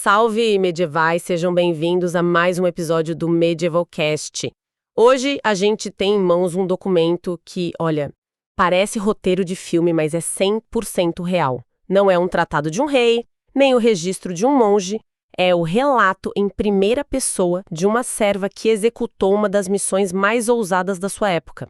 Salve, medievais! Sejam bem-vindos a mais um episódio do Medievalcast. Hoje a gente tem em mãos um documento que, olha, parece roteiro de filme, mas é 100% real. Não é um tratado de um rei, nem o registro de um monge, é o relato em primeira pessoa de uma serva que executou uma das missões mais ousadas da sua época.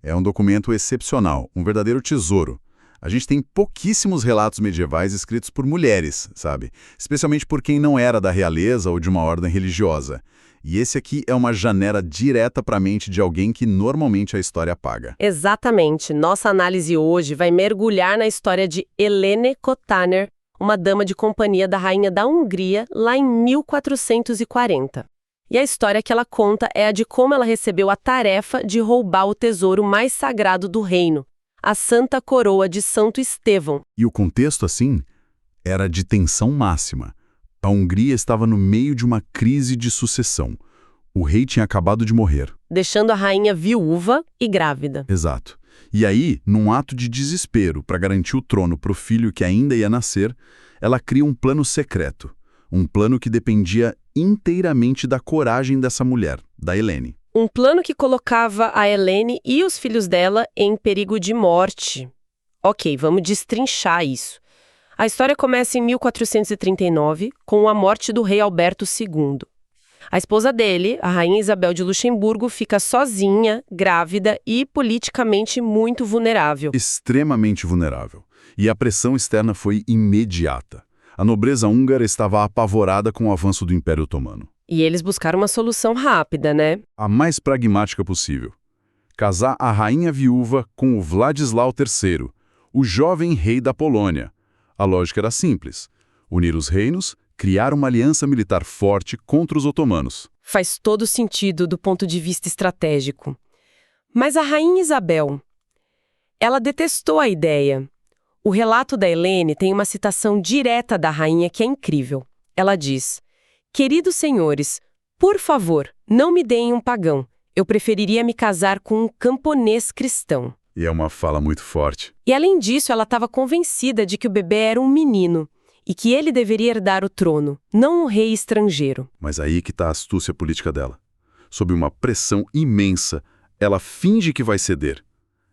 É um documento excepcional, um verdadeiro tesouro. A gente tem pouquíssimos relatos medievais escritos por mulheres, sabe? Especialmente por quem não era da realeza ou de uma ordem religiosa. E esse aqui é uma janela direta para a mente de alguém que normalmente a história apaga. Exatamente. Nossa análise hoje vai mergulhar na história de Helene Kotanner, uma dama de companhia da rainha da Hungria, lá em 1440. E a história que ela conta é a de como ela recebeu a tarefa de roubar o tesouro mais sagrado do reino, a Santa Coroa de Santo Estevão. E o contexto, assim, era de tensão máxima. A Hungria estava no meio de uma crise de sucessão. O rei tinha acabado de morrer. Deixando a rainha viúva e grávida. Exato. E aí, num ato de desespero para garantir o trono para o filho que ainda ia nascer, ela cria um plano secreto. Um plano que dependia inteiramente da coragem dessa mulher, da Helene. Um plano que colocava a Helene e os filhos dela em perigo de morte. Ok, vamos destrinchar isso. A história começa em 1439, com a morte do rei Alberto II. A esposa dele, a rainha Isabel de Luxemburgo, fica sozinha, grávida e politicamente muito vulnerável. Extremamente vulnerável. E a pressão externa foi imediata. A nobreza húngara estava apavorada com o avanço do Império Otomano. E eles buscaram uma solução rápida, né? A mais pragmática possível. Casar a rainha viúva com o Władysław III, o jovem rei da Polônia. A lógica era simples. Unir os reinos, criar uma aliança militar forte contra os otomanos. Faz todo sentido do ponto de vista estratégico. Mas a rainha Isabel, ela detestou a ideia. O relato da Helene tem uma citação direta da rainha que é incrível. Ela diz: "Queridos senhores, por favor, não me deem um pagão. Eu preferiria me casar com um camponês cristão." E é uma fala muito forte. E além disso, ela estava convencida de que o bebê era um menino e que ele deveria herdar o trono, não um rei estrangeiro. Mas aí que está a astúcia política dela. Sob uma pressão imensa, ela finge que vai ceder.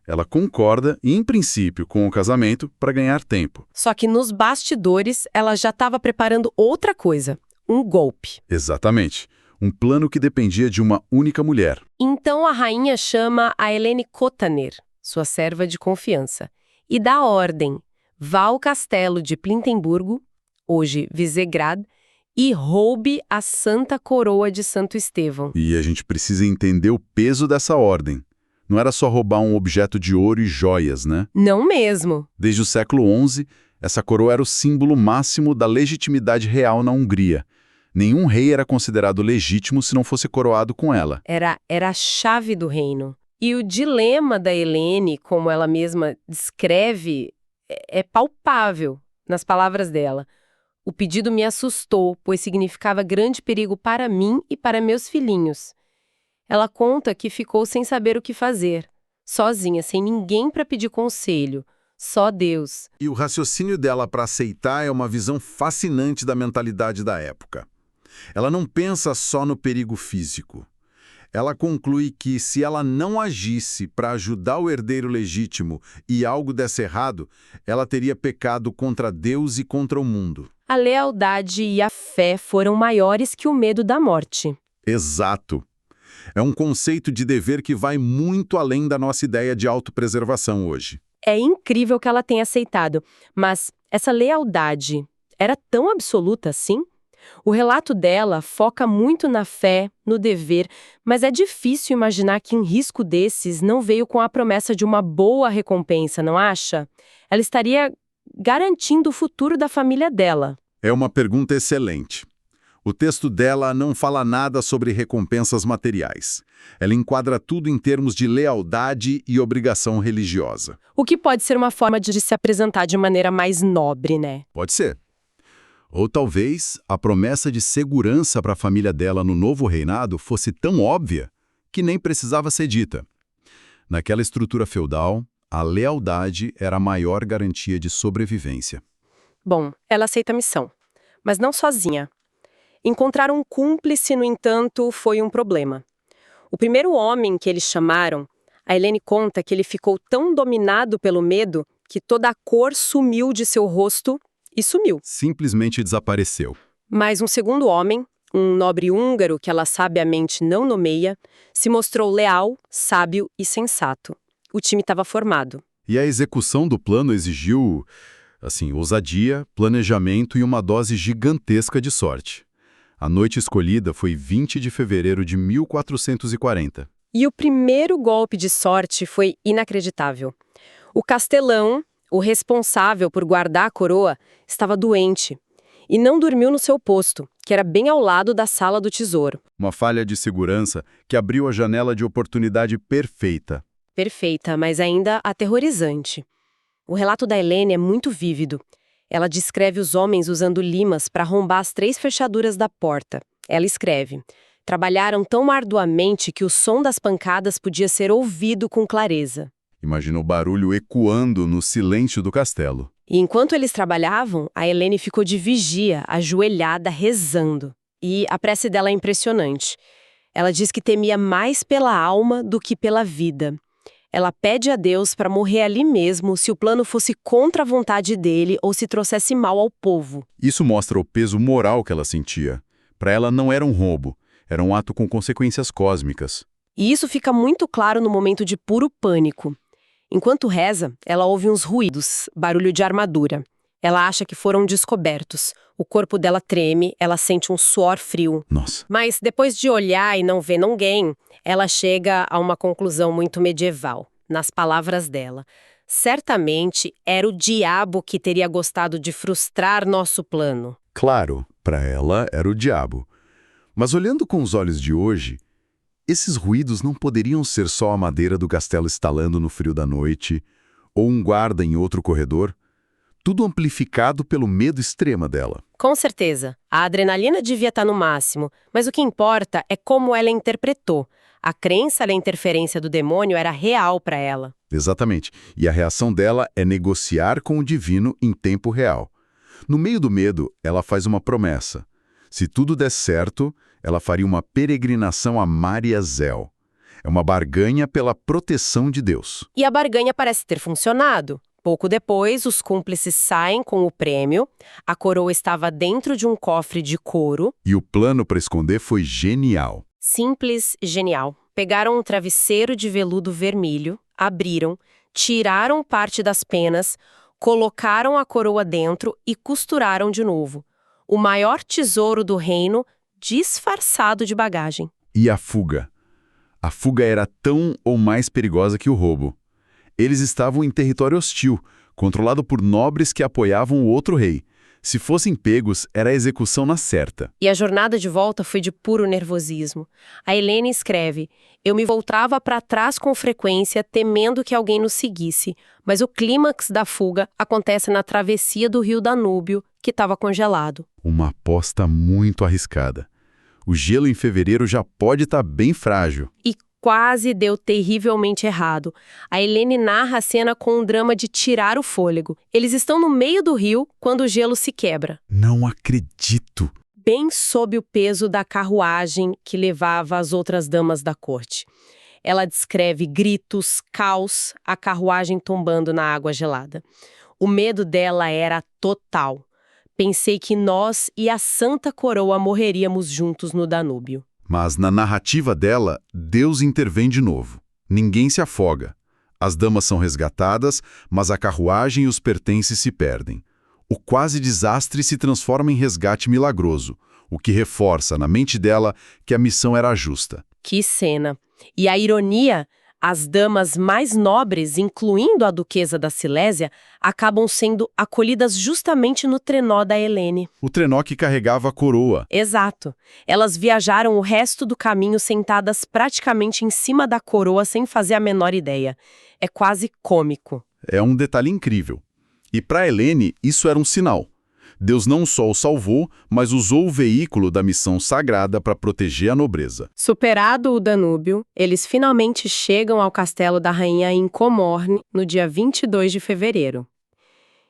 Ela concorda, em princípio, com o casamento para ganhar tempo. Só que nos bastidores, ela já estava preparando outra coisa. Um golpe. Exatamente. Um plano que dependia de uma única mulher. Então a rainha chama a Helene Kotanner, sua serva de confiança, e dá ordem: vá ao castelo de Plintemburgo, hoje Visegrad, e roube a Santa Coroa de Santo Estevão. E a gente precisa entender o peso dessa ordem. Não era só roubar um objeto de ouro e joias, né? Não mesmo. Desde o século XI, essa coroa era o símbolo máximo da legitimidade real na Hungria. Nenhum rei era considerado legítimo se não fosse coroado com ela. Era a chave do reino. E o dilema da Helene, como ela mesma descreve, é palpável nas palavras dela. "O pedido me assustou, pois significava grande perigo para mim e para meus filhinhos." Ela conta que ficou sem saber o que fazer, sozinha, sem ninguém para pedir conselho, só Deus. E o raciocínio dela para aceitar é uma visão fascinante da mentalidade da época. Ela não pensa só no perigo físico. Ela conclui que se ela não agisse para ajudar o herdeiro legítimo e algo desse errado, ela teria pecado contra Deus e contra o mundo. A lealdade e a fé foram maiores que o medo da morte. Exato. É um conceito de dever que vai muito além da nossa ideia de autopreservação hoje. É incrível que ela tenha aceitado, mas essa lealdade era tão absoluta assim? O relato dela foca muito na fé, no dever, mas é difícil imaginar que um risco desses não veio com a promessa de uma boa recompensa, não acha? Ela estaria garantindo o futuro da família dela. É uma pergunta excelente. O texto dela não fala nada sobre recompensas materiais. Ela enquadra tudo em termos de lealdade e obrigação religiosa. O que pode ser uma forma de se apresentar de maneira mais nobre, né? Pode ser. Ou talvez a promessa de segurança para a família dela no novo reinado fosse tão óbvia que nem precisava ser dita. Naquela estrutura feudal, a lealdade era a maior garantia de sobrevivência. Bom, ela aceita a missão. Mas não sozinha. Encontrar um cúmplice, no entanto, foi um problema. O primeiro homem que eles chamaram, a Helene conta que ele ficou tão dominado pelo medo que toda a cor sumiu de seu rosto e sumiu. Simplesmente desapareceu. Mas um segundo homem, um nobre húngaro que ela sabiamente não nomeia, se mostrou leal, sábio e sensato. O time estava formado. E a execução do plano exigiu, ousadia, planejamento e uma dose gigantesca de sorte. A noite escolhida foi 20 de fevereiro de 1440. E o primeiro golpe de sorte foi inacreditável. O castelão, o responsável por guardar a coroa, estava doente e não dormiu no seu posto, que era bem ao lado da sala do tesouro. Uma falha de segurança que abriu a janela de oportunidade perfeita. Perfeita, mas ainda aterrorizante. O relato da Helene é muito vívido. Ela descreve os homens usando limas para arrombar as 3 fechaduras da porta. Ela escreve: trabalharam tão arduamente que o som das pancadas podia ser ouvido com clareza. Imagina o barulho ecoando no silêncio do castelo. E enquanto eles trabalhavam, a Helene ficou de vigia, ajoelhada, rezando. E a prece dela é impressionante. Ela diz que temia mais pela alma do que pela vida. Ela pede a Deus para morrer ali mesmo se o plano fosse contra a vontade dele ou se trouxesse mal ao povo. Isso mostra o peso moral que ela sentia. Para ela não era um roubo, era um ato com consequências cósmicas. E isso fica muito claro no momento de puro pânico. Enquanto reza, ela ouve uns ruídos, barulho de armadura. Ela acha que foram descobertos. O corpo dela treme, ela sente um suor frio. Nossa. Mas depois de olhar e não ver ninguém, ela chega a uma conclusão muito medieval, nas palavras dela. Certamente era o diabo que teria gostado de frustrar nosso plano. Claro, para ela era o diabo. Mas olhando com os olhos de hoje, esses ruídos não poderiam ser só a madeira do castelo estalando no frio da noite, ou um guarda em outro corredor, tudo amplificado pelo medo extremo dela. Com certeza, a adrenalina devia estar no máximo, mas o que importa é como ela interpretou. A crença na interferência do demônio era real para ela. Exatamente. E a reação dela é negociar com o divino em tempo real. No meio do medo, ela faz uma promessa. Se tudo der certo, ela faria uma peregrinação a Mariazel. É uma barganha pela proteção de Deus. E a barganha parece ter funcionado. Pouco depois, os cúmplices saem com o prêmio, a coroa estava dentro de um cofre de couro. E o plano para esconder foi genial. Simples, genial. Pegaram um travesseiro de veludo vermelho, abriram, tiraram parte das penas, colocaram a coroa dentro e costuraram de novo. O maior tesouro do reino, disfarçado de bagagem. E a fuga? A fuga era tão ou mais perigosa que o roubo. Eles estavam em território hostil, controlado por nobres que apoiavam o outro rei. Se fossem pegos, era a execução na certa. E a jornada de volta foi de puro nervosismo. A Helene escreve: eu me voltava para trás com frequência, temendo que alguém nos seguisse, mas o clímax da fuga acontece na travessia do rio Danúbio, que estava congelado. Uma aposta muito arriscada. O gelo em fevereiro já pode estar bem frágil. E quase deu terrivelmente errado. A Helene narra a cena com um drama de tirar o fôlego. Eles estão no meio do rio quando o gelo se quebra. Não acredito! Bem sob o peso da carruagem que levava as outras damas da corte. Ela descreve gritos, caos, a carruagem tombando na água gelada. O medo dela era total. Pensei que nós e a Santa Coroa morreríamos juntos no Danúbio. Mas na narrativa dela, Deus intervém de novo. Ninguém se afoga. As damas são resgatadas, mas a carruagem e os pertences se perdem. O quase desastre se transforma em resgate milagroso, o que reforça na mente dela que a missão era justa. Que cena! E a ironia, as damas mais nobres, incluindo a duquesa da Silésia, acabam sendo acolhidas justamente no trenó da Helene. O trenó que carregava a coroa. Exato. Elas viajaram o resto do caminho sentadas praticamente em cima da coroa sem fazer a menor ideia. É quase cômico. É um detalhe incrível. E para Helene, isso era um sinal. Deus não só o salvou, mas usou o veículo da missão sagrada para proteger a nobreza. Superado o Danúbio, eles finalmente chegam ao castelo da rainha em Comorne no dia 22 de fevereiro.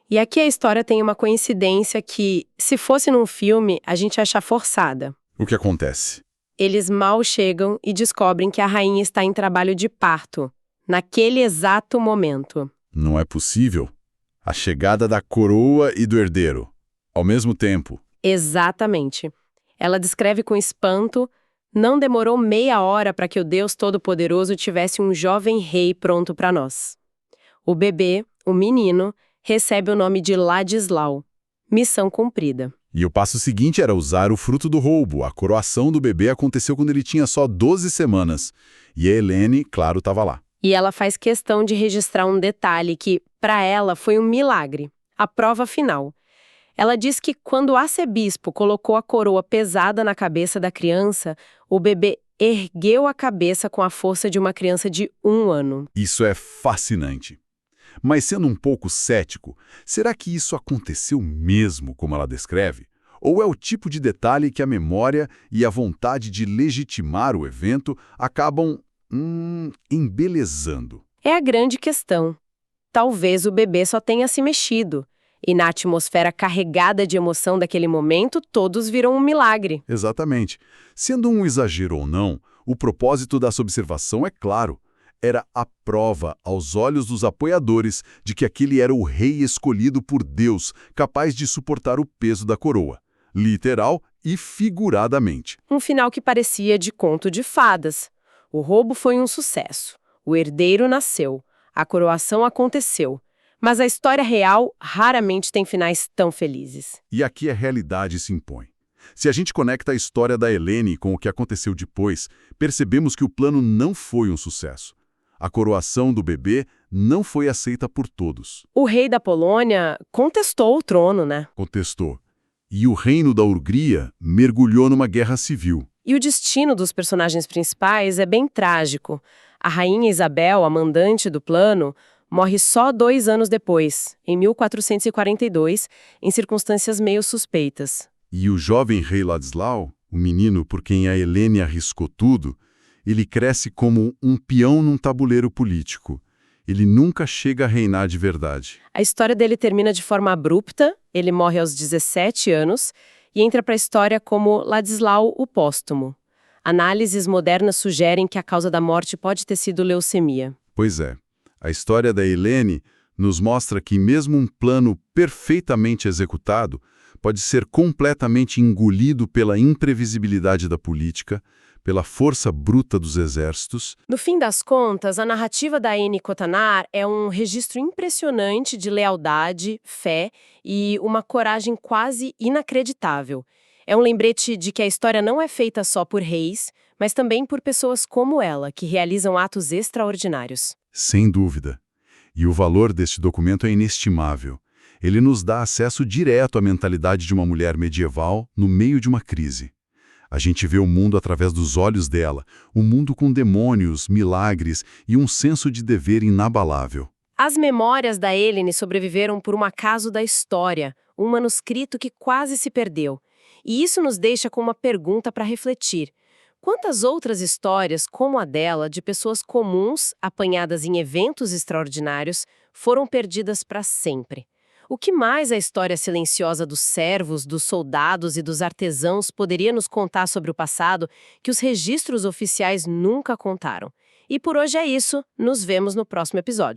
E aqui a história tem uma coincidência que, se fosse num filme, a gente acha forçada. O que acontece? Eles mal chegam e descobrem que a rainha está em trabalho de parto, naquele exato momento. Não é possível. A chegada da coroa e do herdeiro, ao mesmo tempo. Exatamente. Ela descreve com espanto: não demorou meia hora para que o Deus Todo-Poderoso tivesse um jovem rei pronto para nós. O bebê, o menino, recebe o nome de Ladislau. Missão cumprida. E o passo seguinte era usar o fruto do roubo. A coroação do bebê aconteceu quando ele tinha só 12 semanas. E a Helene, claro, estava lá. E ela faz questão de registrar um detalhe que, para ela, foi um milagre. A prova final. Ela diz que quando o arcebispo colocou a coroa pesada na cabeça da criança, o bebê ergueu a cabeça com a força de uma criança de 1 ano. Isso é fascinante. Mas sendo um pouco cético, será que isso aconteceu mesmo como ela descreve? Ou é o tipo de detalhe que a memória e a vontade de legitimar o evento acabam, embelezando? É a grande questão. Talvez o bebê só tenha se mexido. E na atmosfera carregada de emoção daquele momento, todos viram um milagre. Exatamente. Sendo um exagero ou não, o propósito dessa observação é claro. Era a prova, aos olhos dos apoiadores, de que aquele era o rei escolhido por Deus, capaz de suportar o peso da coroa, literal e figuradamente. Um final que parecia de conto de fadas. O roubo foi um sucesso. O herdeiro nasceu. A coroação aconteceu. Mas a história real raramente tem finais tão felizes. E aqui a realidade se impõe. Se a gente conecta a história da Helene com o que aconteceu depois, percebemos que o plano não foi um sucesso. A coroação do bebê não foi aceita por todos. O rei da Polônia contestou o trono, né? Contestou. E o reino da Hungria mergulhou numa guerra civil. E o destino dos personagens principais é bem trágico. A rainha Isabel, a mandante do plano, morre só 2 anos depois, em 1442, em circunstâncias meio suspeitas. E o jovem rei Ladislau, o menino por quem a Helene arriscou tudo, ele cresce como um peão num tabuleiro político. Ele nunca chega a reinar de verdade. A história dele termina de forma abrupta, ele morre aos 17 anos e entra para a história como Ladislau o Póstumo. Análises modernas sugerem que a causa da morte pode ter sido leucemia. Pois é. A história da Helene nos mostra que mesmo um plano perfeitamente executado pode ser completamente engolido pela imprevisibilidade da política, pela força bruta dos exércitos. No fim das contas, a narrativa da Anne Cotanar é um registro impressionante de lealdade, fé e uma coragem quase inacreditável. É um lembrete de que a história não é feita só por reis, mas também por pessoas como ela, que realizam atos extraordinários. Sem dúvida. E o valor deste documento é inestimável. Ele nos dá acesso direto à mentalidade de uma mulher medieval no meio de uma crise. A gente vê o mundo através dos olhos dela, um mundo com demônios, milagres e um senso de dever inabalável. As memórias da Helene sobreviveram por um acaso da história, um manuscrito que quase se perdeu. E isso nos deixa com uma pergunta para refletir. Quantas outras histórias, como a dela, de pessoas comuns, apanhadas em eventos extraordinários, foram perdidas para sempre? O que mais a história silenciosa dos servos, dos soldados e dos artesãos poderia nos contar sobre o passado que os registros oficiais nunca contaram? E por hoje é isso, nos vemos no próximo episódio.